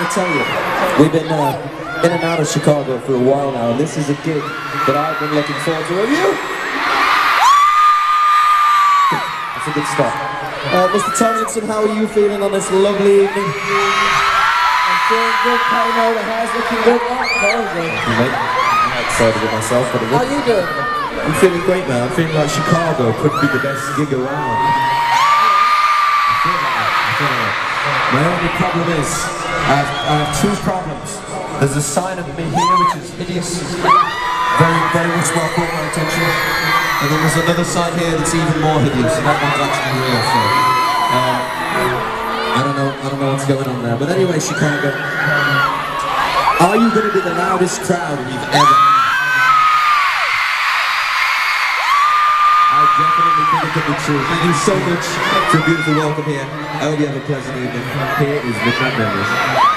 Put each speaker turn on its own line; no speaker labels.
gotta tell you, we've been in and out of Chicago for a while now, and this is a gig that I've been looking forward to. Have you? That's a good start. Mr. Tomlinson, how are you feeling on this lovely evening?
I'm feeling good, Kano. The hair's looking good. Very good.
Thank you, mate. I'm excited with myself, but
How you doing?
I'm feeling great, man. I'm feeling like Chicago could be the best gig around. I feel like that. My only problem is, I have two problems. There's a sign of me here which is hideous, very, very much well caught my attention. And then there's another sign here that's even more hideous, and that one's actually real, so... I don't know what's going on there. But anyway, Chicago, are you going to be the loudest crowd we've ever had? I definitely think it could be true. Thank you so much for a beautiful welcome here. I hope you have a pleasant evening. Here is Midnight Memories.